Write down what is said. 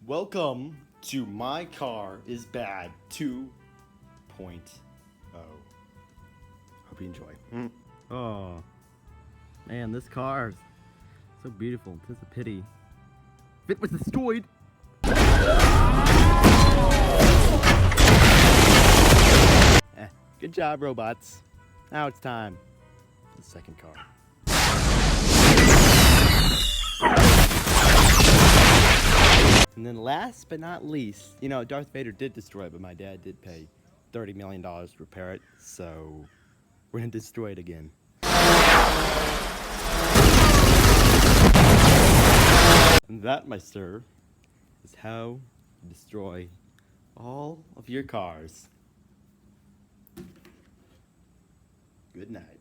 Welcome to My Car is Bad 2.0. Hope you enjoy. Oh, man, this car is so beautiful. It's just a pity. If it was destroyed. Good job, robots. Now it's time for the second car. And then last but not least, you know, Darth Vader did destroy it, but my dad did pay $30 million to repair it, so we're gonna destroy it again. And that, my sir, is how you destroy all of your cars. Good night.